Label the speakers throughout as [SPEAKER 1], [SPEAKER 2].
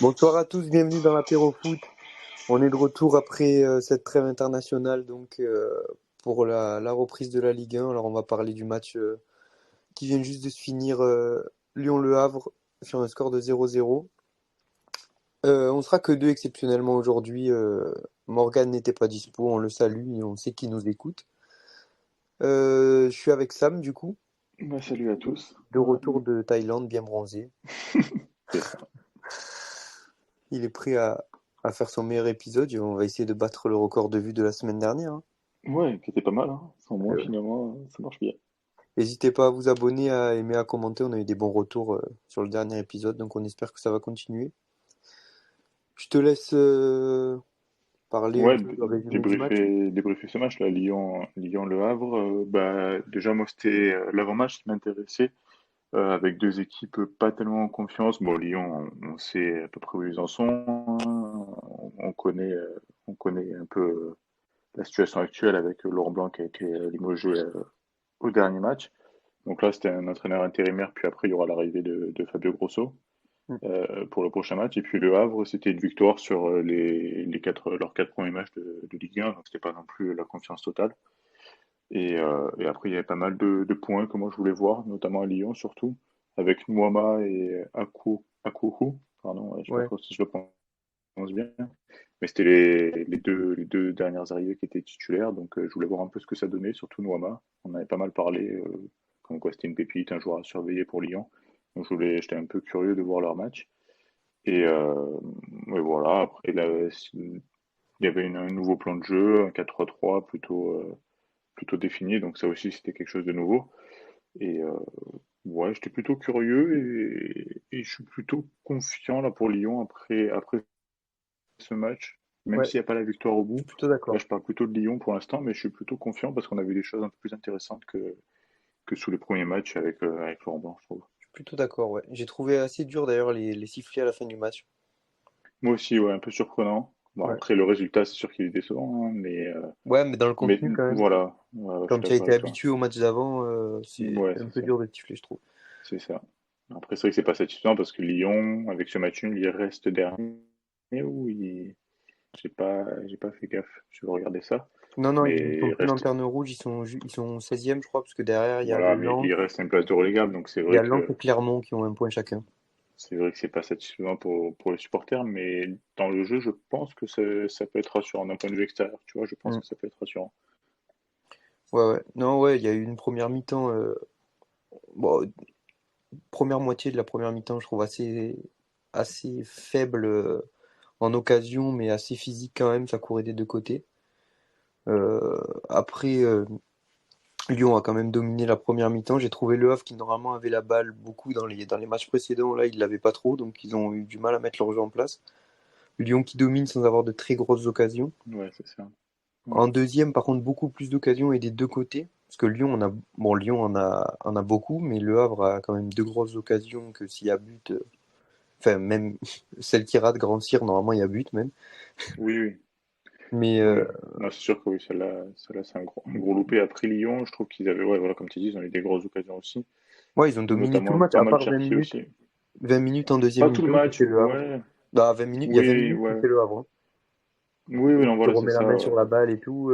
[SPEAKER 1] Bonsoir à tous, bienvenue dans l'apéro foot. On est de retour après cette trêve internationale pour la reprise de la Ligue 1. Alors on va parler du match qui vient juste de se finir, Lyon-Le Havre sur un score de 0-0. On sera que deux exceptionnellement aujourd'hui. Morgan n'était pas dispo, on le salue et on sait qu'il nous écoute. Je suis avec Sam du coup,
[SPEAKER 2] Bah, salut à tous.
[SPEAKER 1] de retour de Thaïlande, bien bronzé.
[SPEAKER 2] C'est ça.
[SPEAKER 1] Il est prêt à faire son meilleur épisode et on va essayer de battre le record de vue de la semaine dernière, hein.
[SPEAKER 2] Ouais, qui était pas mal, hein. Sans moi,
[SPEAKER 1] Euh,
[SPEAKER 2] finalement, ça marche bien.
[SPEAKER 1] N'hésitez pas à vous abonner, à aimer, à commenter. On a eu des bons retours sur le dernier épisode, donc on espère que ça va continuer. Je te laisse parler un
[SPEAKER 2] Ouais,
[SPEAKER 1] peu le résumé du match.
[SPEAKER 2] débriefer ce match, là, Lyon-Le Havre. Bah, déjà, moi, c'était l'avant-match qui m'intéressait, avec deux équipes pas tellement en confiance. Bon, Lyon, on sait à peu près où ils en sont, hein. On connaît un peu la situation actuelle avec Laurent Blanc qui a été limogé au dernier match. Donc là, c'était un entraîneur intérimaire, puis après, il y aura l'arrivée de Fabio Grosso
[SPEAKER 1] Mm.
[SPEAKER 2] pour le prochain match. Et puis Le Havre, c'était une victoire sur leurs quatre premiers matchs de Ligue 1, donc c'était pas non plus la confiance totale. Et après, il y avait pas mal de points que moi je voulais voir, notamment à Lyon surtout, avec Nouama et Akouhou, pardon, ouais, je sais pas
[SPEAKER 1] Ouais.
[SPEAKER 2] trop si je le prononce bien, mais c'était les deux dernières arrivées qui étaient titulaires, donc je voulais voir un peu ce que ça donnait, surtout Nouama. On avait pas mal parlé, comme quoi c'était une pépite, un joueur à surveiller pour Lyon. Donc j'étais un peu curieux de voir leur match. Et voilà, après il y avait un nouveau plan de jeu, un 4-3-3 plutôt défini, donc ça aussi c'était quelque chose de nouveau. Et ouais, j'étais plutôt curieux et je suis plutôt confiant là pour Lyon après ce match, même
[SPEAKER 1] Ouais,
[SPEAKER 2] s'il n'y a pas la victoire au
[SPEAKER 1] je suis
[SPEAKER 2] bout.
[SPEAKER 1] plutôt
[SPEAKER 2] Là,
[SPEAKER 1] d'accord.
[SPEAKER 2] je parle plutôt de Lyon pour l'instant, mais je suis plutôt confiant parce qu'on a vu des choses un peu plus intéressantes que sous les premiers matchs avec Laurent Blanc, je trouve.
[SPEAKER 1] Je suis plutôt d'accord, ouais. J'ai trouvé assez dur d'ailleurs les sifflets à la fin du match.
[SPEAKER 2] Moi aussi, ouais, un peu surprenant. Bon,
[SPEAKER 1] Ouais.
[SPEAKER 2] après, le résultat, c'est sûr qu'il est décevant, hein,
[SPEAKER 1] Ouais, mais dans le
[SPEAKER 2] mais
[SPEAKER 1] contenu quand même.
[SPEAKER 2] voilà, ouais, ouais, je suis
[SPEAKER 1] Comme tu as
[SPEAKER 2] d'accord
[SPEAKER 1] été
[SPEAKER 2] avec toi.
[SPEAKER 1] habitué au match d'avant, c'est
[SPEAKER 2] Ouais,
[SPEAKER 1] un
[SPEAKER 2] c'est
[SPEAKER 1] peu
[SPEAKER 2] ça,
[SPEAKER 1] dur de siffler, je trouve.
[SPEAKER 2] c'est ça. Après, c'est vrai que c'est pas satisfaisant parce que Lyon, avec ce match nul, il reste dernier ou j'ai pas fait gaffe. Je vais regarder ça.
[SPEAKER 1] Non, non, ils
[SPEAKER 2] Mais
[SPEAKER 1] sont
[SPEAKER 2] il
[SPEAKER 1] plus
[SPEAKER 2] reste,
[SPEAKER 1] lanterne rouge, ils sont 16e, je crois, parce que derrière,
[SPEAKER 2] voilà, mais il reste une place de relégable, donc
[SPEAKER 1] Il y a Lens et Clermont qui ont un point chacun.
[SPEAKER 2] c'est vrai que c'est pas satisfaisant pour les supporters, mais dans le jeu, je pense que ça peut être rassurant d'un point de vue extérieur, tu vois, je pense
[SPEAKER 1] Mm.
[SPEAKER 2] que ça peut être rassurant.
[SPEAKER 1] Ouais, ouais. Non, ouais, il y a eu une première mi-temps. Bon, première moitié de la première mi-temps, je trouve assez faible en occasion, mais assez physique quand même. Ça courait des deux côtés. Après, Lyon a quand même dominé la première mi-temps. J'ai trouvé Le Havre qui normalement avait la balle beaucoup dans les matchs précédents. Là, ils l'avaient pas trop, donc ils ont eu du mal à mettre leur jeu en place. Lyon qui domine sans avoir de très grosses occasions.
[SPEAKER 2] Ouais, c'est ça. Mm.
[SPEAKER 1] En deuxième, par contre, beaucoup plus d'occasions et des deux côtés. Parce que Lyon en a beaucoup, mais Le Havre a quand même deux grosses occasions que s'il y a but, enfin, même celle qui rate Grand Cyr, normalement, il y a but même.
[SPEAKER 2] Oui, oui.
[SPEAKER 1] Mais
[SPEAKER 2] Oui, non, c'est sûr que oui, celle-là, c'est un gros loupé. Après Lyon, je trouve qu'ils avaient, ouais, voilà, comme tu dis, ils ont eu des grosses occasions aussi,
[SPEAKER 1] ouais, ils ont dominé tout le
[SPEAKER 2] notamment
[SPEAKER 1] match,
[SPEAKER 2] pas
[SPEAKER 1] à
[SPEAKER 2] mal
[SPEAKER 1] part 20
[SPEAKER 2] Cherki
[SPEAKER 1] minutes.
[SPEAKER 2] aussi.
[SPEAKER 1] 20 minutes en deuxième
[SPEAKER 2] Pas tout le
[SPEAKER 1] mi-temps,
[SPEAKER 2] match,
[SPEAKER 1] c'était Le Havre.
[SPEAKER 2] ouais,
[SPEAKER 1] Bah, 20 minutes, il y a 20
[SPEAKER 2] oui,
[SPEAKER 1] minutes,
[SPEAKER 2] ouais,
[SPEAKER 1] c'était Le Havre, hein.
[SPEAKER 2] oui, oui,
[SPEAKER 1] Et
[SPEAKER 2] non,
[SPEAKER 1] tu
[SPEAKER 2] voilà, c'est
[SPEAKER 1] remets la
[SPEAKER 2] ça.
[SPEAKER 1] main sur la balle et tout.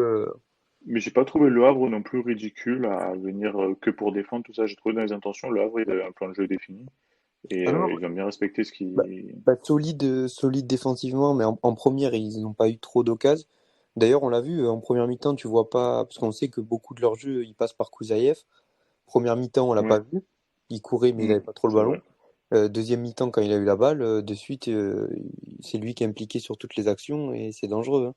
[SPEAKER 2] Mais j'ai pas trouvé Le Havre non plus ridicule à venir que pour défendre tout ça. J'ai trouvé dans les intentions, Le Havre, il avait un plan de jeu défini et
[SPEAKER 1] Ah non,
[SPEAKER 2] ils ont bien respecté ce
[SPEAKER 1] bah,
[SPEAKER 2] qui.
[SPEAKER 1] solide défensivement, mais en première, ils n'ont pas eu trop d'occasions. D'ailleurs, on l'a vu, en première mi-temps, tu vois pas, parce qu'on sait que beaucoup de leur jeu, ils passent par Kouzaïev. Première mi-temps, on l'a pas
[SPEAKER 2] Oui,
[SPEAKER 1] vu. Il courait, mais il avait pas trop le
[SPEAKER 2] c'est
[SPEAKER 1] ballon.
[SPEAKER 2] vrai.
[SPEAKER 1] Deuxième mi-temps, quand il a eu la balle, de suite, c'est lui qui est impliqué sur toutes les actions et c'est dangereux, hein.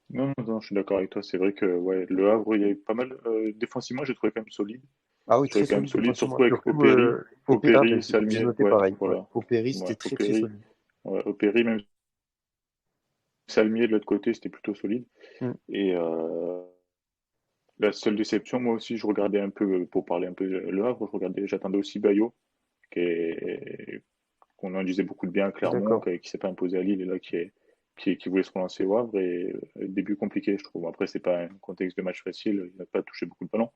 [SPEAKER 2] Non, non, non, je suis d'accord avec toi. C'est vrai que ouais, Le Havre, il y a eu pas mal. Défensivement, j'ai trouvé quand même solide.
[SPEAKER 1] Ah oui,
[SPEAKER 2] Je trouvais
[SPEAKER 1] très
[SPEAKER 2] quand même
[SPEAKER 1] solide
[SPEAKER 2] solide,
[SPEAKER 1] défensivement.
[SPEAKER 2] surtout avec
[SPEAKER 1] Surtout
[SPEAKER 2] Opéry
[SPEAKER 1] ben,
[SPEAKER 2] et
[SPEAKER 1] j'ai
[SPEAKER 2] Salmier.
[SPEAKER 1] noté
[SPEAKER 2] Ouais,
[SPEAKER 1] pareil. Ouais.
[SPEAKER 2] voilà.
[SPEAKER 1] Opéry,
[SPEAKER 2] Ouais,
[SPEAKER 1] c'était très très
[SPEAKER 2] Opéry.
[SPEAKER 1] solide.
[SPEAKER 2] Ouais, Opéry, même Salmier de l'autre côté, c'était plutôt solide.
[SPEAKER 1] Mm.
[SPEAKER 2] Et la seule déception, moi aussi, je regardais un peu, pour parler un peu de Le Havre, j'attendais aussi Bayo, qu'on en disait beaucoup de bien,
[SPEAKER 1] Je suis
[SPEAKER 2] clairement,
[SPEAKER 1] d'accord.
[SPEAKER 2] qui s'est pas imposé à Lille et là qui voulait se relancer au Havre. Et début compliqué, je trouve. Après, c'est pas un contexte de match facile, il n'a pas touché beaucoup de ballons.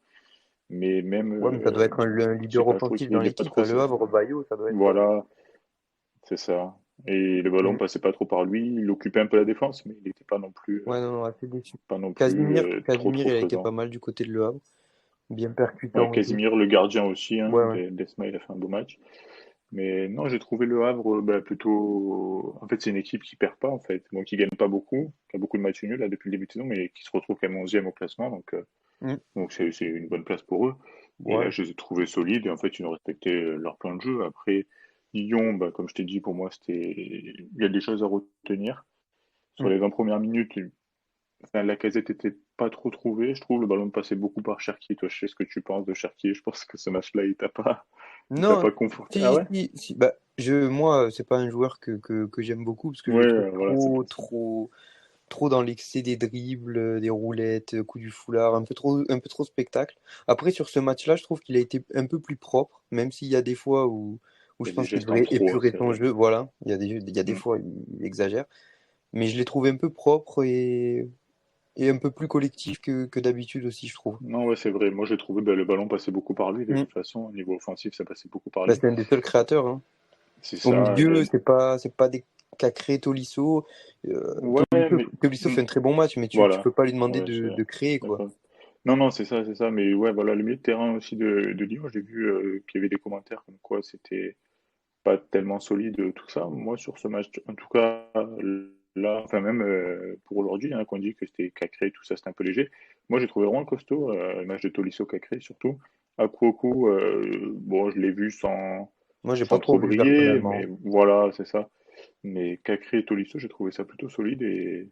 [SPEAKER 2] Mais même,
[SPEAKER 1] Ouais, mais ça doit être un
[SPEAKER 2] je sais
[SPEAKER 1] leader
[SPEAKER 2] pas, je trouve
[SPEAKER 1] offensif
[SPEAKER 2] qu'il
[SPEAKER 1] dans
[SPEAKER 2] il a pas
[SPEAKER 1] l'équipe,
[SPEAKER 2] trop.
[SPEAKER 1] hein. Le Havre, Bayo, ça doit être.
[SPEAKER 2] Voilà, c'est ça. Et le ballon
[SPEAKER 1] Mm.
[SPEAKER 2] passait pas trop par lui. Il occupait un peu la défense, mais il n'était
[SPEAKER 1] Ouais, non, non, assez déçu.
[SPEAKER 2] pas non plus
[SPEAKER 1] Casimir,
[SPEAKER 2] trop
[SPEAKER 1] il a été pas
[SPEAKER 2] présent.
[SPEAKER 1] mal du côté de Le Havre. Bien
[SPEAKER 2] Ouais,
[SPEAKER 1] percutant aussi.
[SPEAKER 2] Casimir, le gardien aussi, hein,
[SPEAKER 1] Ouais, ouais.
[SPEAKER 2] Desma, il a fait un beau match. Mais non, j'ai trouvé le Havre plutôt. En fait, c'est une équipe qui perd pas, en fait. Bon, qui gagne pas beaucoup, qui a beaucoup de matchs nuls là, depuis le début de saison, mais qui se retrouve quand même 11e au classement.
[SPEAKER 1] Mm.
[SPEAKER 2] Donc c'est une bonne place pour eux. Et là,
[SPEAKER 1] Ouais.
[SPEAKER 2] je les ai trouvés solides et en fait, ils ont respecté leur plan de jeu. Après, Lyon, comme je t'ai dit, pour moi, il y a des choses à retenir. Sur
[SPEAKER 1] Mm.
[SPEAKER 2] les 20 premières minutes, enfin, Lacazette était pas trop trouvé. Je trouve le ballon passait beaucoup par Cherki. Toi, je sais ce que tu penses de Cherki. Je pense que ce match-là, il t'a
[SPEAKER 1] Non,
[SPEAKER 2] pas conforté. Ah
[SPEAKER 1] si,
[SPEAKER 2] ouais?
[SPEAKER 1] si, si. Bah, moi, c'est pas un joueur que j'aime beaucoup parce que je
[SPEAKER 2] Ouais,
[SPEAKER 1] le trouve
[SPEAKER 2] voilà, c'est
[SPEAKER 1] trop,
[SPEAKER 2] pour ça.
[SPEAKER 1] trop, trop dans l'excès des dribbles, des roulettes, coup du foulard, un peu trop spectacle. Après, sur ce match-là, je trouve qu'il a été un peu plus propre, même s'il y a des fois où
[SPEAKER 2] Il y
[SPEAKER 1] je
[SPEAKER 2] a des
[SPEAKER 1] pense qu'il
[SPEAKER 2] gestes en
[SPEAKER 1] devrait
[SPEAKER 2] trop, hein,
[SPEAKER 1] épurer
[SPEAKER 2] c'est
[SPEAKER 1] son
[SPEAKER 2] vrai.
[SPEAKER 1] jeu. Voilà, il y a des
[SPEAKER 2] Mm.
[SPEAKER 1] fois, il exagère. Mais je l'ai trouvé un peu propre et un peu plus collectif que d'habitude aussi, je trouve.
[SPEAKER 2] Non, ouais, c'est vrai. Moi, j'ai trouvé le ballon passait beaucoup par lui. De
[SPEAKER 1] Mm.
[SPEAKER 2] toute façon, au niveau offensif, ça passait beaucoup par
[SPEAKER 1] Bah,
[SPEAKER 2] lui.
[SPEAKER 1] c'est un des seuls créateurs, hein.
[SPEAKER 2] C'est
[SPEAKER 1] Au
[SPEAKER 2] ça.
[SPEAKER 1] milieu, c'est pas des qu'a créé Tolisso.
[SPEAKER 2] Ouais, mais
[SPEAKER 1] Tolisso
[SPEAKER 2] mm,
[SPEAKER 1] fait un très bon match, mais tu
[SPEAKER 2] voilà.
[SPEAKER 1] peux pas lui demander
[SPEAKER 2] Ouais, je suis
[SPEAKER 1] de créer, quoi.
[SPEAKER 2] d'accord. Non, non, c'est ça, c'est ça. Mais ouais, voilà, le milieu de terrain aussi de Lyon, j'ai vu qu'il y avait des commentaires comme quoi c'était pas tellement solide, tout ça. Moi, sur ce match, en tout cas, là, enfin, même pour aujourd'hui, hein, qu'on dit que c'était Cacré, tout ça, c'était un peu léger. Moi, j'ai trouvé vraiment costaud le match de Tolisso Cacré, surtout. Akuoku, bon, je l'ai vu
[SPEAKER 1] Moi, j'ai pas
[SPEAKER 2] sans
[SPEAKER 1] trop
[SPEAKER 2] trop
[SPEAKER 1] vu
[SPEAKER 2] briller, mais
[SPEAKER 1] personnellement.
[SPEAKER 2] voilà, c'est ça. Mais Cacré et Tolisso, j'ai trouvé ça plutôt solide et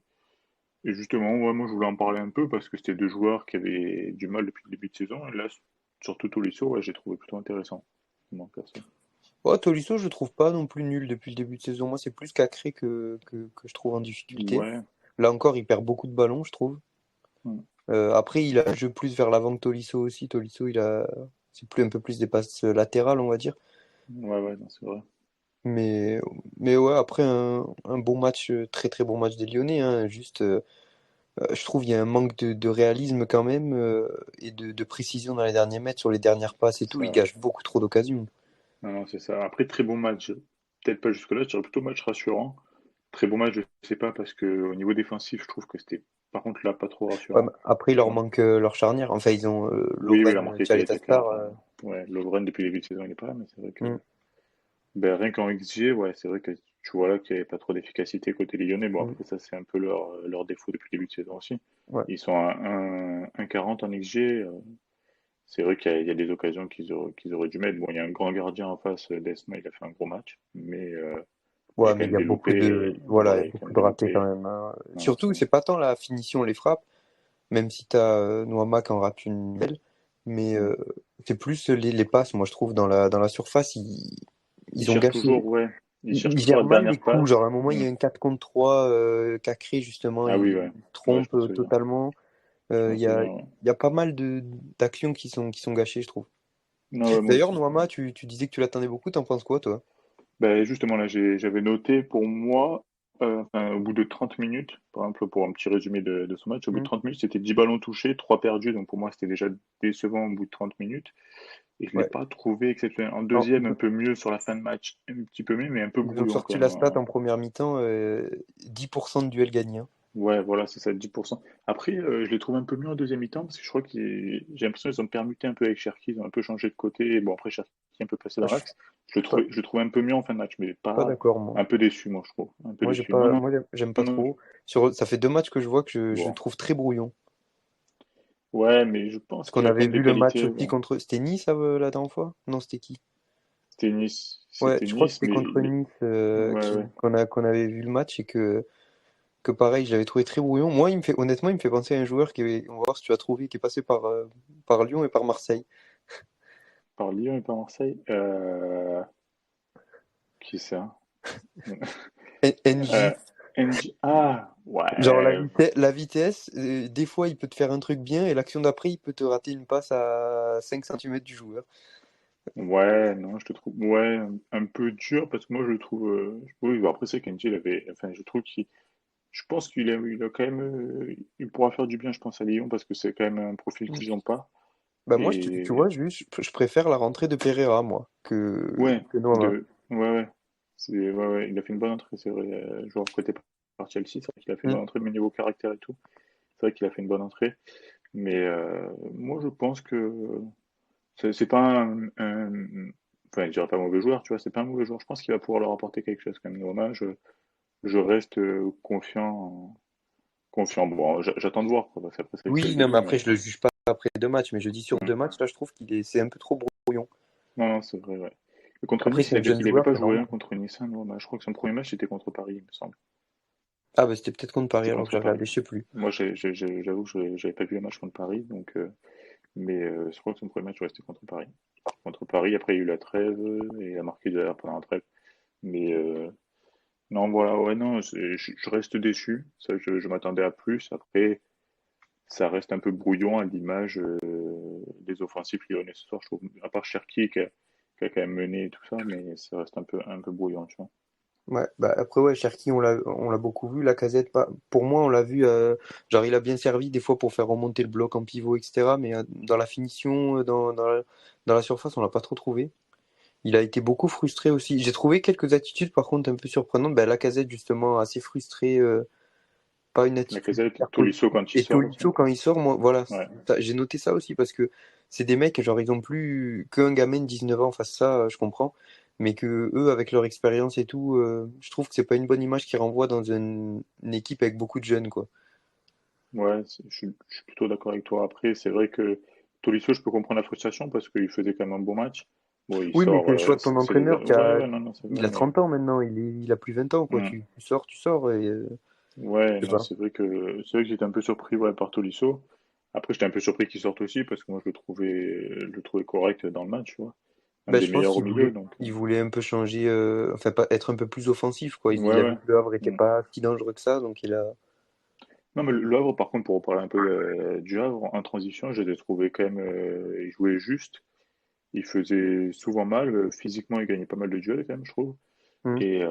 [SPEAKER 2] justement, ouais, moi je voulais en parler un peu parce que c'était deux joueurs qui avaient du mal depuis le début de saison. Et là, surtout Tolisso, ouais, j'ai trouvé plutôt intéressant. Donc, perso.
[SPEAKER 1] Oh, Tolisso, je trouve pas non plus nul depuis le début de saison. Moi, c'est plus Cacré que je trouve en difficulté.
[SPEAKER 2] Ouais.
[SPEAKER 1] Là encore, il perd beaucoup de ballons, je trouve.
[SPEAKER 2] Mm.
[SPEAKER 1] Après, il a un jeu plus vers l'avant que Tolisso aussi. Tolisso, c'est plus un peu plus des passes latérales, on va dire.
[SPEAKER 2] Ouais, ouais, non, c'est vrai.
[SPEAKER 1] Mais, mais ouais, après un bon match, très très bon match des Lyonnais, hein. Juste, je trouve il y a un manque de réalisme quand même et de précision dans les derniers mètres, sur les dernières passes et
[SPEAKER 2] C'est
[SPEAKER 1] tout. Ils
[SPEAKER 2] ça.
[SPEAKER 1] gâchent beaucoup trop d'occasions.
[SPEAKER 2] Non, non, c'est ça. Après, très bon match. Peut-être pas jusque-là, je dirais plutôt match rassurant. Très bon match, je sais pas, parce que au niveau défensif, je trouve que c'était, par contre, là, pas trop
[SPEAKER 1] Ouais, mais
[SPEAKER 2] rassurant.
[SPEAKER 1] après, il
[SPEAKER 2] Tu
[SPEAKER 1] leur
[SPEAKER 2] vois.
[SPEAKER 1] manque leur charnière. Enfin, ils ont
[SPEAKER 2] Oui, oui, il a
[SPEAKER 1] Lovren
[SPEAKER 2] marqué
[SPEAKER 1] Tchaletastar.
[SPEAKER 2] Tchaletakar. Ouais, Lovren, depuis le début de saison, il est pas là, mais c'est vrai que.
[SPEAKER 1] Hmm,
[SPEAKER 2] Ben, rien qu'en XG, ouais, c'est vrai que tu vois là qu'il n'y avait pas trop d'efficacité côté Lyonnais. Bon,
[SPEAKER 1] hmm,
[SPEAKER 2] après, ça, c'est un peu leur défaut depuis le début de saison aussi.
[SPEAKER 1] ouais.
[SPEAKER 2] Ils sont à 1,40 en XG. C'est vrai qu'il y a des occasions qu'ils auraient dû mettre. Bon, il y a un grand gardien en face, Desma, il a fait un gros match, mais il a
[SPEAKER 1] Ouais,
[SPEAKER 2] quand
[SPEAKER 1] mais il
[SPEAKER 2] même
[SPEAKER 1] y a beaucoup
[SPEAKER 2] déloupé.
[SPEAKER 1] voilà, il y
[SPEAKER 2] Voilà,
[SPEAKER 1] a
[SPEAKER 2] il a quand
[SPEAKER 1] beaucoup
[SPEAKER 2] même
[SPEAKER 1] de ratés quand
[SPEAKER 2] déloupé.
[SPEAKER 1] même, hein.
[SPEAKER 2] Non, c'est
[SPEAKER 1] Surtout,
[SPEAKER 2] vrai.
[SPEAKER 1] c'est pas tant la finition, les frappes, même si t'as Noama qui en rate une belle, mais
[SPEAKER 2] Mm.
[SPEAKER 1] c'est plus les passes, moi je trouve, dans la surface,
[SPEAKER 2] Il
[SPEAKER 1] ils ont
[SPEAKER 2] cherche
[SPEAKER 1] gâché.
[SPEAKER 2] toujours, ouais. Il cherche
[SPEAKER 1] Ils
[SPEAKER 2] toujours
[SPEAKER 1] gèrent
[SPEAKER 2] la
[SPEAKER 1] mal les
[SPEAKER 2] dernière
[SPEAKER 1] coups,
[SPEAKER 2] passe.
[SPEAKER 1] genre à un moment il
[SPEAKER 2] Mm.
[SPEAKER 1] y a un 4 contre 3 Cacré justement,
[SPEAKER 2] Ah oui,
[SPEAKER 1] il
[SPEAKER 2] ouais. Ouais, je
[SPEAKER 1] trompe
[SPEAKER 2] me souviens.
[SPEAKER 1] totalement.
[SPEAKER 2] Je me
[SPEAKER 1] Il y a,
[SPEAKER 2] souviens, ouais.
[SPEAKER 1] il y a pas mal d'actions qui sont gâchées, je trouve.
[SPEAKER 2] Non, ouais, moi
[SPEAKER 1] D'ailleurs,
[SPEAKER 2] aussi.
[SPEAKER 1] Noama, tu disais que tu l'attendais beaucoup, t'en penses quoi, toi?
[SPEAKER 2] Ben, justement, là, j'avais noté pour moi, enfin, au bout de 30 minutes, par exemple, pour un petit résumé de ce match, au bout de
[SPEAKER 1] Hmm.
[SPEAKER 2] 30 minutes, c'était 10 ballons touchés, 3 perdus, donc pour moi, c'était déjà décevant au bout de 30 minutes. Et je ne l'ai
[SPEAKER 1] Ouais.
[SPEAKER 2] pas trouvé exceptionnel. En
[SPEAKER 1] Non,
[SPEAKER 2] deuxième, un peu mieux sur la fin de match, un petit peu mieux, mais un peu
[SPEAKER 1] ils ont
[SPEAKER 2] brouillon
[SPEAKER 1] sorti
[SPEAKER 2] quand
[SPEAKER 1] la
[SPEAKER 2] même,
[SPEAKER 1] stat
[SPEAKER 2] hein.
[SPEAKER 1] en première mi-temps, 10% de duels gagnés, hein.
[SPEAKER 2] Ouais, voilà, c'est ça, 10%. Après, je les trouve un peu mieux en deuxième mi-temps, parce que je crois j'ai l'impression qu'ils ont permuté un peu avec Cherki, ils ont un peu changé de côté. Et bon, après, Cherki est un peu passé
[SPEAKER 1] Ah,
[SPEAKER 2] dans
[SPEAKER 1] je suis
[SPEAKER 2] l'axe.
[SPEAKER 1] pas,
[SPEAKER 2] Je le trouvais un peu mieux en fin de match, mais
[SPEAKER 1] pas
[SPEAKER 2] pas
[SPEAKER 1] d'accord, moi.
[SPEAKER 2] un peu déçu, moi, je trouve. Un peu
[SPEAKER 1] Moi, j'ai
[SPEAKER 2] déçu. Non,
[SPEAKER 1] pas,
[SPEAKER 2] non,
[SPEAKER 1] moi, j'aime pas
[SPEAKER 2] non.
[SPEAKER 1] trop. Ça fait 2 matchs que je vois que je le
[SPEAKER 2] Bon.
[SPEAKER 1] trouve très brouillon.
[SPEAKER 2] Ouais, mais je pense
[SPEAKER 1] Parce qu'on
[SPEAKER 2] qu'il a quand
[SPEAKER 1] avait
[SPEAKER 2] même des
[SPEAKER 1] vu le match
[SPEAKER 2] qualités.
[SPEAKER 1] aussi
[SPEAKER 2] Bon,
[SPEAKER 1] contre. C'était Nice la dernière fois? Non, c'était qui? Ouais,
[SPEAKER 2] C'était
[SPEAKER 1] je crois que
[SPEAKER 2] Nice,
[SPEAKER 1] c'était contre Nice
[SPEAKER 2] ouais, ouais.
[SPEAKER 1] qu'on avait vu le match et que pareil, je l'avais trouvé très brouillon. Moi, honnêtement, il me fait penser à un joueur on va voir si tu as trouvé, qui est passé par Lyon et par Marseille.
[SPEAKER 2] Par Lyon et par Marseille. Qui ça?
[SPEAKER 1] NJ.
[SPEAKER 2] Ah,
[SPEAKER 1] Genre
[SPEAKER 2] ouais.
[SPEAKER 1] la vitesse, des fois il peut te faire un truc bien et l'action d'après il peut te rater une passe à 5 centimètres du joueur.
[SPEAKER 2] Ouais, non, je te trouve, ouais, un peu dur parce que moi je le trouve, oui, bon, après c'est Kenji, enfin, je trouve je pense il a quand même, il pourra faire du bien, je pense, à Lyon parce que c'est quand même un profil
[SPEAKER 1] Mm.
[SPEAKER 2] qu'ils n'ont pas.
[SPEAKER 1] Bah moi tu
[SPEAKER 2] Et
[SPEAKER 1] vois juste, je préfère la rentrée de Pereira moi que,
[SPEAKER 2] ouais,
[SPEAKER 1] que Noama.
[SPEAKER 2] ouais, ouais. Ouais, il a fait une bonne entrée, c'est vrai. Joueur côté par Chelsea, c'est vrai qu'il a fait une
[SPEAKER 1] Mm.
[SPEAKER 2] bonne entrée, mais niveau caractère et tout, c'est vrai qu'il a fait une bonne entrée. Mais moi, je pense que c'est pas enfin, je dirais pas un mauvais joueur, tu vois, c'est pas un mauvais joueur. Je pense qu'il va pouvoir leur apporter quelque chose quand même. Vraiment, je reste confiant. Bon, j'attends de voir, quoi, parce qu'après, c'est que le
[SPEAKER 1] Oui, non, mais
[SPEAKER 2] début,
[SPEAKER 1] après,
[SPEAKER 2] mais
[SPEAKER 1] je le juge pas après 2 matchs, mais je dis sur
[SPEAKER 2] mm.
[SPEAKER 1] 2 matchs, là, je trouve c'est un peu trop brouillon.
[SPEAKER 2] Non, non, c'est vrai, ouais. Et contre
[SPEAKER 1] Après,
[SPEAKER 2] Nice,
[SPEAKER 1] c'est un jeune
[SPEAKER 2] il avait
[SPEAKER 1] joueur,
[SPEAKER 2] pas
[SPEAKER 1] c'est
[SPEAKER 2] joué
[SPEAKER 1] normal.
[SPEAKER 2] un contre Nice, hein, non, mais je crois que son premier match c'était contre Paris, il me semble.
[SPEAKER 1] Ah, bah, c'était peut-être contre Paris,
[SPEAKER 2] C'était
[SPEAKER 1] alors que
[SPEAKER 2] contre
[SPEAKER 1] j'ai
[SPEAKER 2] Paris.
[SPEAKER 1] regardé, je sais plus.
[SPEAKER 2] Moi, j'avoue que j'avais pas vu le match contre Paris, donc, mais je crois que son premier match, ouais, c'était contre Paris. Contre Paris, après, il y a eu la trêve, et il a marqué derrière pendant la trêve. Mais non, voilà, ouais, non, je reste déçu. Ça, je m'attendais à plus. Après, ça reste un peu brouillon à l'image des offensifs lyonnais ce soir, je trouve. À part Cherki qui a quand même mené et tout ça, mais ça reste un peu brouillon, tu vois.
[SPEAKER 1] Ouais, bah après ouais, Cherki on l'a beaucoup vu, Lacazette pas. Pour moi on l'a vu, genre il a bien servi des fois pour faire remonter le bloc en pivot etc. Mais dans la finition, dans la surface on l'a pas trop trouvé. Il a été beaucoup frustré aussi. J'ai trouvé quelques attitudes par contre un peu surprenantes. Ben, Lacazette justement assez frustré, pas une
[SPEAKER 2] La
[SPEAKER 1] attitude
[SPEAKER 2] casette,
[SPEAKER 1] hyper
[SPEAKER 2] Tolisso quand il
[SPEAKER 1] et
[SPEAKER 2] sort aussi.
[SPEAKER 1] Tolisso quand il sort, moi voilà,
[SPEAKER 2] Ouais.
[SPEAKER 1] j'ai noté ça aussi parce que c'est des mecs genre ils ont plus qu'un gamin de 19 ans face à ça, je comprends, mais que eux avec leur expérience et tout, je trouve que c'est pas une bonne image qu'ils renvoient dans une équipe avec beaucoup de jeunes quoi.
[SPEAKER 2] Ouais, je suis plutôt d'accord avec toi. Après, c'est vrai que Tolisso, je peux comprendre la frustration parce qu'il faisait quand même un bon match. Bon, il
[SPEAKER 1] Oui, mais
[SPEAKER 2] sort,
[SPEAKER 1] c'est le choix de ton entraîneur
[SPEAKER 2] ouais, ouais, non, non, c'est
[SPEAKER 1] il
[SPEAKER 2] vrai,
[SPEAKER 1] a
[SPEAKER 2] mais
[SPEAKER 1] 30 ans maintenant, il a plus 20 ans quoi.
[SPEAKER 2] hmm.
[SPEAKER 1] Tu sors et
[SPEAKER 2] Ouais,
[SPEAKER 1] je sais
[SPEAKER 2] non,
[SPEAKER 1] pas.
[SPEAKER 2] c'est vrai que j'étais un peu surpris, ouais, par Tolisso. Après, j'étais un peu surpris qu'il sorte aussi parce que moi, je le trouvais correct dans le match, tu vois. Un
[SPEAKER 1] Ben,
[SPEAKER 2] des
[SPEAKER 1] je pense
[SPEAKER 2] meilleurs au
[SPEAKER 1] qu'il
[SPEAKER 2] milieu,
[SPEAKER 1] voulait,
[SPEAKER 2] donc
[SPEAKER 1] il voulait un peu changer, enfin pas être un peu plus offensif quoi. Il
[SPEAKER 2] ouais,
[SPEAKER 1] a vu
[SPEAKER 2] ouais.
[SPEAKER 1] que le Havre était
[SPEAKER 2] Hmm.
[SPEAKER 1] pas si dangereux que ça, donc il a.
[SPEAKER 2] Non, mais le Havre, par contre, pour reparler un peu du Havre, en transition, je l'ai trouvé quand même, il jouait juste. Il faisait souvent mal. Physiquement, il gagnait pas mal de duels quand même, je trouve.
[SPEAKER 1] Hmm.
[SPEAKER 2] Et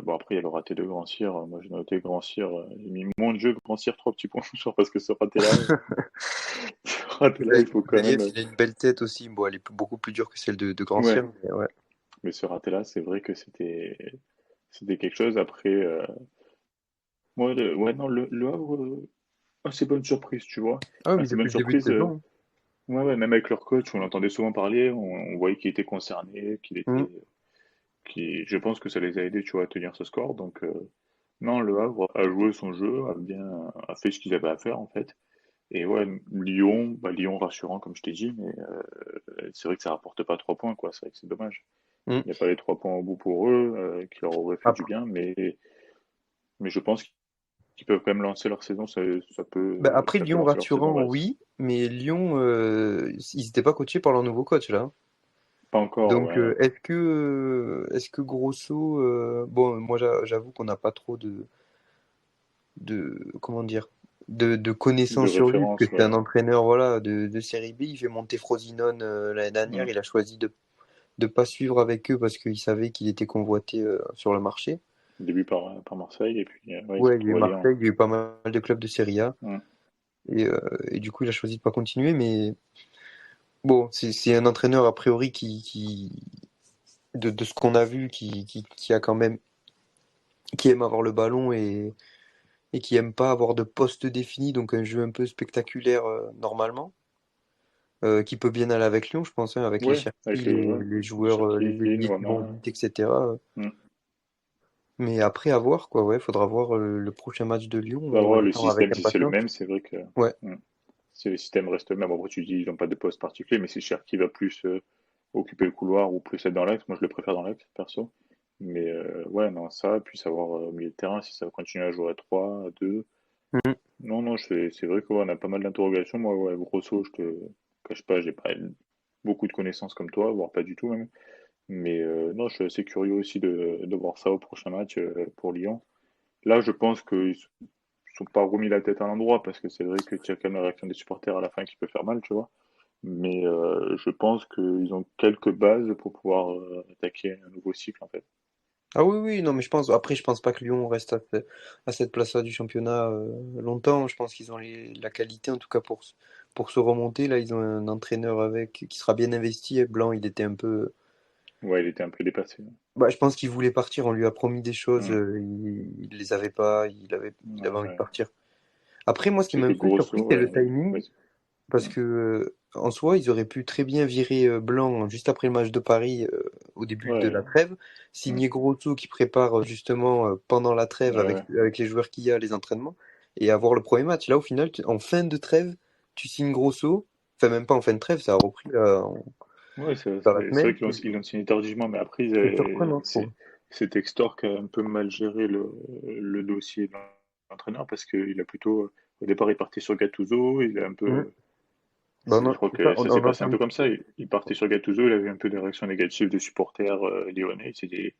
[SPEAKER 2] bon, après, il y a le raté de Grand Cyr. Moi, j'ai noté Grand Cyr. J'ai mis mon Dieu, Grand Cyr, 3 petits points. Genre, parce que ce raté-là, ce raté-là, il faut quand
[SPEAKER 1] Relief,
[SPEAKER 2] même.
[SPEAKER 1] il a une belle tête aussi. Bon, elle est beaucoup plus dure que celle de Grand
[SPEAKER 2] Ouais,
[SPEAKER 1] Cyr, mais ouais.
[SPEAKER 2] mais ce raté-là, c'est vrai que c'était quelque chose. Après, ouais, non, le Havre, assez bonne surprise, tu vois.
[SPEAKER 1] Ah oui, mais
[SPEAKER 2] Assez bonne
[SPEAKER 1] depuis le début de
[SPEAKER 2] surprise.
[SPEAKER 1] saison.
[SPEAKER 2] Ouais, ouais, même avec leur coach, on l'entendait souvent parler. On voyait qu'il était concerné,
[SPEAKER 1] Hmm.
[SPEAKER 2] je pense que ça les a aidés, tu vois, à tenir ce score. Donc, non, Le Havre a joué son jeu, a fait ce qu'ils avaient à faire, en fait. Et ouais, Lyon, Lyon rassurant, comme je t'ai dit, mais c'est vrai que ça rapporte pas 3 points, quoi. C'est vrai que c'est dommage.
[SPEAKER 1] Hmm.
[SPEAKER 2] Il n'y a pas les 3 points au bout pour eux, qui leur auraient fait du
[SPEAKER 1] Après,
[SPEAKER 2] bien, mais je pense qu'ils peuvent quand même lancer leur saison,
[SPEAKER 1] bah, après,
[SPEAKER 2] ça peut
[SPEAKER 1] Lyon
[SPEAKER 2] lancer leur saison,
[SPEAKER 1] rassurant,
[SPEAKER 2] ouais.
[SPEAKER 1] oui, mais Lyon, ils n'étaient pas coachés par leur nouveau coach là.
[SPEAKER 2] Pas encore,
[SPEAKER 1] Donc,
[SPEAKER 2] ouais.
[SPEAKER 1] est-ce que Grosso, bon, moi j'avoue qu'on n'a pas trop comment dire, de
[SPEAKER 2] De
[SPEAKER 1] connaissances sur lui, parce
[SPEAKER 2] référence,
[SPEAKER 1] que c'est
[SPEAKER 2] ouais.
[SPEAKER 1] un entraîneur voilà, de série B. Il fait monter Frosinone l'année dernière.
[SPEAKER 2] Hmm.
[SPEAKER 1] Il a choisi de pas suivre avec eux parce qu'il savait qu'il était convoité sur le marché.
[SPEAKER 2] Début par Marseille, et puis ouais, il s'est
[SPEAKER 1] Ouais, il y a eu
[SPEAKER 2] retrouvé à Lyon.
[SPEAKER 1] Marseille, il y a eu pas mal de clubs de Serie A.
[SPEAKER 2] Hmm.
[SPEAKER 1] Et du coup, il a choisi de pas continuer. Mais bon, c'est un entraîneur a priori de ce qu'on a vu, qui a quand même, qui aime avoir le ballon et qui aime pas avoir de poste défini, donc un jeu un peu spectaculaire normalement, qui peut bien aller avec Lyon, je pense, hein, avec les
[SPEAKER 2] Ouais,
[SPEAKER 1] Cherki,
[SPEAKER 2] avec
[SPEAKER 1] les,
[SPEAKER 2] ouais,
[SPEAKER 1] les joueurs, les
[SPEAKER 2] Cherki,
[SPEAKER 1] ailiers qui vont
[SPEAKER 2] Noama.
[SPEAKER 1] vite, etc.
[SPEAKER 2] Hmm.
[SPEAKER 1] Mais après, à voir, quoi, ouais, faudra voir le prochain match de Lyon,
[SPEAKER 2] Faudra
[SPEAKER 1] on
[SPEAKER 2] voir le
[SPEAKER 1] l'attend avec
[SPEAKER 2] système, si c'est le
[SPEAKER 1] impatience.
[SPEAKER 2] même, c'est vrai que
[SPEAKER 1] Ouais.
[SPEAKER 2] hmm, si le système reste le même, après tu dis ils n'ont pas de poste particulier, mais si Cherki va plus occuper le couloir ou plus être dans l'axe, moi je le préfère dans l'axe, perso. Mais ouais, non, ça, puis savoir au milieu de terrain si ça va continuer à jouer à 3 à 2.
[SPEAKER 1] Mhm.
[SPEAKER 2] Non, non, c'est vrai qu'on a pas mal d'interrogations. Moi, ouais, grosso, je te cache pas, j'ai pas beaucoup de connaissances comme toi, voire pas du tout même. Mais non, je suis assez curieux aussi de voir ça au prochain match pour Lyon. Là, je pense qu'ils ne sont pas remis la tête à l'endroit parce que c'est vrai que tu as quand même la réaction des supporters à la fin qui peut faire mal, tu vois. Mais je pense qu'ils ont quelques bases pour pouvoir attaquer un nouveau cycle en fait.
[SPEAKER 1] Ah oui, oui, non, mais je pense pas que Lyon reste à cette place-là du championnat longtemps. Je pense qu'ils ont la qualité, en tout cas, pour se remonter. Là, ils ont un entraîneur qui sera bien investi. Et Blanc, il était un peu.
[SPEAKER 2] Ouais, il était un peu dépassé.
[SPEAKER 1] Bah, je pense qu'il voulait partir, on lui a promis des choses,
[SPEAKER 2] Hmm.
[SPEAKER 1] il les avait pas, il avait
[SPEAKER 2] Ouais,
[SPEAKER 1] envie de
[SPEAKER 2] ouais.
[SPEAKER 1] partir. Après, moi, ce qui
[SPEAKER 2] C'est
[SPEAKER 1] m'a un
[SPEAKER 2] que
[SPEAKER 1] peu surpris,
[SPEAKER 2] Grosso,
[SPEAKER 1] c'est le timing,
[SPEAKER 2] vas-y.
[SPEAKER 1] parce
[SPEAKER 2] Hmm.
[SPEAKER 1] que en soi, ils auraient pu très bien virer Blanc juste après le match de Paris, au début de la
[SPEAKER 2] Ouais.
[SPEAKER 1] trêve,
[SPEAKER 2] Hmm.
[SPEAKER 1] signer Grosso qui prépare justement pendant la trêve
[SPEAKER 2] Ouais,
[SPEAKER 1] avec,
[SPEAKER 2] ouais.
[SPEAKER 1] avec les joueurs qu'il y a, les entraînements, et avoir le premier match. Là, au final, en fin de trêve, tu signes Grosso, enfin même pas en fin de trêve, ça a repris
[SPEAKER 2] Ouais,
[SPEAKER 1] dans la
[SPEAKER 2] c'est vrai
[SPEAKER 1] semaine,
[SPEAKER 2] qu'ils l'ont signé tardivement, mais après,
[SPEAKER 1] c'est surprenant, je trouve.
[SPEAKER 2] c'est Textor qui a un peu mal géré le dossier de l'entraîneur parce qu'il a plutôt, au départ, il partait sur Gattuso, il a un
[SPEAKER 1] Mhm.
[SPEAKER 2] peu,
[SPEAKER 1] Bah,
[SPEAKER 2] je crois
[SPEAKER 1] c'est ça,
[SPEAKER 2] que ça s'est
[SPEAKER 1] on
[SPEAKER 2] passé un
[SPEAKER 1] entend.
[SPEAKER 2] peu comme ça. Il partait sur Gattuso, il a eu un peu des réactions négatives des supporters lyonnais, il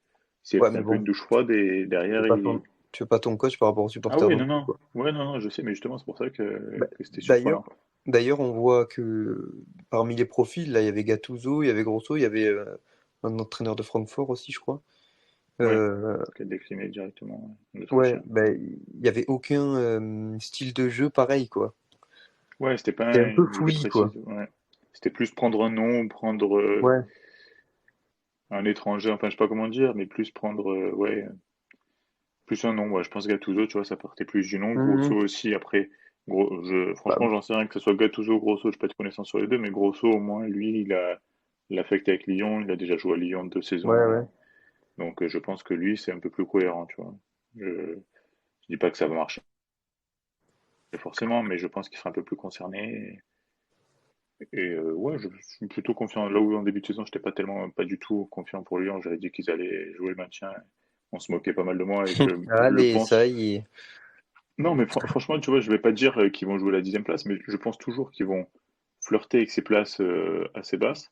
[SPEAKER 2] s'est
[SPEAKER 1] Ouais,
[SPEAKER 2] pris
[SPEAKER 1] mais
[SPEAKER 2] un peu
[SPEAKER 1] bon,
[SPEAKER 2] une douche froide et
[SPEAKER 1] tu
[SPEAKER 2] derrière,
[SPEAKER 1] fais pas ton, tu fais pas ton coach par rapport aux
[SPEAKER 2] ah
[SPEAKER 1] supporters
[SPEAKER 2] oui,
[SPEAKER 1] non
[SPEAKER 2] non,
[SPEAKER 1] plus,
[SPEAKER 2] non,
[SPEAKER 1] quoi.
[SPEAKER 2] ouais, non, non, je sais, mais justement, c'est pour ça
[SPEAKER 1] Bah,
[SPEAKER 2] que c'était surprenant,
[SPEAKER 1] d'ailleurs,
[SPEAKER 2] quoi.
[SPEAKER 1] d'ailleurs, on voit que parmi les profils, là, il y avait Gattuso, il y avait Grosso, il y avait un entraîneur de Francfort aussi, je crois.
[SPEAKER 2] Ouais,
[SPEAKER 1] Euh,
[SPEAKER 2] qui a décliné directement,
[SPEAKER 1] ouais,
[SPEAKER 2] l'Autrichien.
[SPEAKER 1] ben, il y avait aucun style de jeu pareil, quoi.
[SPEAKER 2] Ouais, c'était
[SPEAKER 1] C'est
[SPEAKER 2] pas
[SPEAKER 1] un peu
[SPEAKER 2] une idée
[SPEAKER 1] fouillis, quoi.
[SPEAKER 2] précise. Ouais. C'était plus prendre un nom, prendre
[SPEAKER 1] Ouais.
[SPEAKER 2] un étranger, enfin je sais pas comment dire, mais plus prendre ouais, plus un nom. Ouais, je pense Gattuso, tu vois, ça partait plus du nom. Grosso
[SPEAKER 1] Mhm.
[SPEAKER 2] aussi. Après,
[SPEAKER 1] Bah,
[SPEAKER 2] franchement, j'en sais rien que ce soit Gattuso ou Grosso, j'ai pas de connaissance sur les deux, mais Grosso au moins, lui, il a affecté avec Lyon, il a déjà joué à Lyon 2 saisons.
[SPEAKER 1] ouais, ouais.
[SPEAKER 2] Donc je pense que lui, c'est un peu plus cohérent, tu vois. Je dis pas que ça va marcher forcément, mais je pense qu'il sera un peu plus concerné. Et ouais, je suis plutôt confiant. Là où en début de saison, j'étais pas du tout confiant pour Lyon. J'avais dit qu'ils allaient jouer le maintien. On se moquait pas mal de moi et je
[SPEAKER 1] Allez,
[SPEAKER 2] pense.
[SPEAKER 1] ça y est.
[SPEAKER 2] Non, mais franchement, tu vois, je vais pas dire qu'ils vont jouer la 10e place, mais je pense toujours qu'ils vont flirter avec ces places assez basses,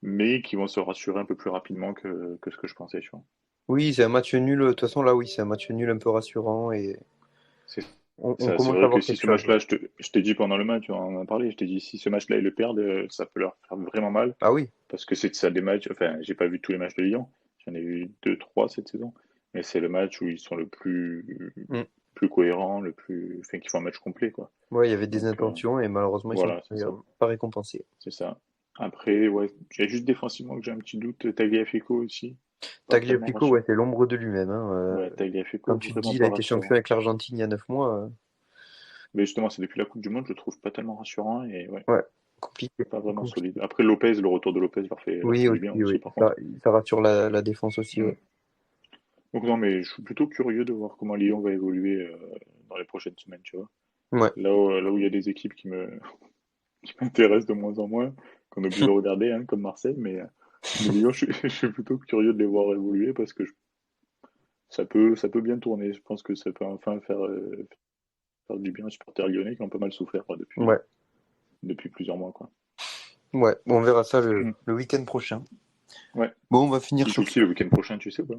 [SPEAKER 2] mais qu'ils vont se rassurer un peu plus rapidement que ce que je pensais, tu vois.
[SPEAKER 1] Oui, c'est un match nul. De toute façon, là, oui, c'est un match nul un peu rassurant et
[SPEAKER 2] C'est
[SPEAKER 1] on
[SPEAKER 2] ça. C'est
[SPEAKER 1] commence à
[SPEAKER 2] vrai que
[SPEAKER 1] voir
[SPEAKER 2] si
[SPEAKER 1] quelque
[SPEAKER 2] ce
[SPEAKER 1] chose.
[SPEAKER 2] match-là, je t'ai dit pendant le match, on en a parlé, je t'ai dit si ce match-là ils le perdent, ça peut leur faire vraiment mal.
[SPEAKER 1] Ah oui.
[SPEAKER 2] Parce que c'est ça des matchs, enfin, j'ai pas vu tous les matchs de Lyon, j'en ai vu deux, trois cette saison, mais c'est le match où ils sont
[SPEAKER 1] Mm.
[SPEAKER 2] plus cohérents, enfin, qui font un match complet, quoi.
[SPEAKER 1] Ouais, il y avait des
[SPEAKER 2] Donc,
[SPEAKER 1] intentions et malheureusement, ils sont
[SPEAKER 2] voilà, c'est ça,
[SPEAKER 1] pas récompensés.
[SPEAKER 2] c'est ça. Après, ouais, j'ai juste défensivement que j'ai un petit doute, Tagliafico aussi, pas tellement
[SPEAKER 1] Tagliafico, ouais,
[SPEAKER 2] rassurant.
[SPEAKER 1] c'est l'ombre de lui-même, hein.
[SPEAKER 2] Ouais, Tagliafico,
[SPEAKER 1] Quand tu te dis,
[SPEAKER 2] vraiment
[SPEAKER 1] il a
[SPEAKER 2] pas
[SPEAKER 1] été champion
[SPEAKER 2] rassurant.
[SPEAKER 1] avec l'Argentine il y a 9 mois.
[SPEAKER 2] Mais justement, c'est depuis la Coupe du Monde, je le trouve pas tellement rassurant et ouais,
[SPEAKER 1] Ouais, compliqué,
[SPEAKER 2] pas vraiment
[SPEAKER 1] compliqué.
[SPEAKER 2] solide. Après, Lopez, le retour de Lopez leur
[SPEAKER 1] Oui,
[SPEAKER 2] fait du
[SPEAKER 1] aussi,
[SPEAKER 2] bien aussi,
[SPEAKER 1] oui.
[SPEAKER 2] par
[SPEAKER 1] Ça,
[SPEAKER 2] contre.
[SPEAKER 1] ça rassure la défense aussi,
[SPEAKER 2] Mm.
[SPEAKER 1] ouais.
[SPEAKER 2] Donc non, mais je suis plutôt curieux de voir comment Lyon va évoluer dans les prochaines semaines, tu vois.
[SPEAKER 1] Ouais.
[SPEAKER 2] Là où il y a des équipes qui m'intéressent de moins en moins, qu'on est obligé de regarder, hein, comme Marseille, mais Lyon, je suis plutôt curieux de les voir évoluer parce que ça peut bien tourner. Je pense que ça peut enfin faire du bien aux supporters lyonnais qui ont pas mal souffert quoi,
[SPEAKER 1] Ouais.
[SPEAKER 2] depuis plusieurs mois, quoi.
[SPEAKER 1] Ouais. Bon, on verra ça
[SPEAKER 2] Mm.
[SPEAKER 1] le week-end prochain.
[SPEAKER 2] Ouais.
[SPEAKER 1] Bon, on va finir
[SPEAKER 2] Il joue
[SPEAKER 1] sur
[SPEAKER 2] qui
[SPEAKER 1] ça.
[SPEAKER 2] le week-end prochain, tu sais ou pas?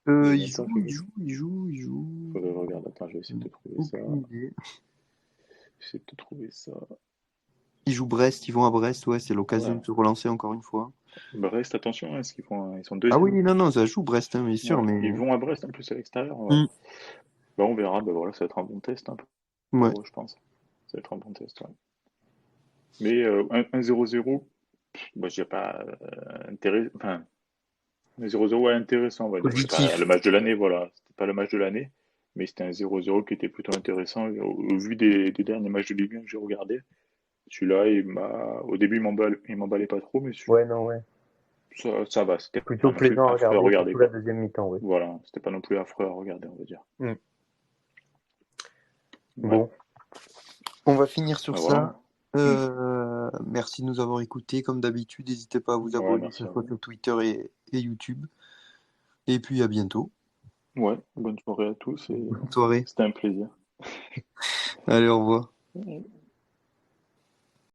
[SPEAKER 2] Il y a
[SPEAKER 1] Il
[SPEAKER 2] même
[SPEAKER 1] joue,
[SPEAKER 2] pas fait
[SPEAKER 1] il
[SPEAKER 2] gaffe.
[SPEAKER 1] joue, il joue, il joue.
[SPEAKER 2] Faudrait que je regarde. Attends, je vais essayer de te trouver ça.
[SPEAKER 1] Aucune idée.
[SPEAKER 2] J'essaie de te trouver ça.
[SPEAKER 1] Ils jouent Brest, ils vont à Brest, ouais, c'est l'occasion
[SPEAKER 2] Ouais.
[SPEAKER 1] de se relancer encore une fois.
[SPEAKER 2] Brest, attention, hein, ils sont
[SPEAKER 1] Ah oui,
[SPEAKER 2] deuxièmes.
[SPEAKER 1] non, non, ça joue Brest, hein, bien sûr,
[SPEAKER 2] Ouais.
[SPEAKER 1] mais.
[SPEAKER 2] Ils vont à Brest en plus à l'extérieur. Ouais.
[SPEAKER 1] Hmm.
[SPEAKER 2] Bah, on verra. Bah, voilà, ça va être un bon test hein,
[SPEAKER 1] Ouais.
[SPEAKER 2] pour eux, je pense. Ça va être un bon test. Ouais. Mais 1-0-0, bah, je dirais pas intéressant. Enfin, 1-0-0, ouais, intéressant, on va dire. C'était pas
[SPEAKER 1] Positif.
[SPEAKER 2] le match de l'année, voilà. C'était pas le match de l'année. Mais c'était un 0-0 qui était plutôt intéressant. Au vu des derniers matchs de Ligue 1 que j'ai regardé, celui-là, au début, il m'emballait pas trop, mais
[SPEAKER 1] Ouais, non, ouais.
[SPEAKER 2] ça va. C'était pas
[SPEAKER 1] Plutôt
[SPEAKER 2] non plus
[SPEAKER 1] plaisant à
[SPEAKER 2] affreux à
[SPEAKER 1] regarder,
[SPEAKER 2] regarder,
[SPEAKER 1] surtout la
[SPEAKER 2] quoi.
[SPEAKER 1] deuxième mi-temps, ouais.
[SPEAKER 2] Voilà. C'était pas non plus affreux à regarder, on va dire.
[SPEAKER 1] Hmm.
[SPEAKER 2] Ouais.
[SPEAKER 1] Bon, on va finir sur
[SPEAKER 2] Bah, voilà.
[SPEAKER 1] ça. Merci de nous avoir écoutés. Comme d'habitude, n'hésitez pas à vous
[SPEAKER 2] Ouais,
[SPEAKER 1] abonner, que
[SPEAKER 2] merci
[SPEAKER 1] ce
[SPEAKER 2] à
[SPEAKER 1] soit
[SPEAKER 2] vous.
[SPEAKER 1] sur Twitter et YouTube. Et puis à bientôt.
[SPEAKER 2] Ouais, bonne soirée à tous et
[SPEAKER 1] Bonne soirée.
[SPEAKER 2] c'était un plaisir.
[SPEAKER 1] Allez, au revoir.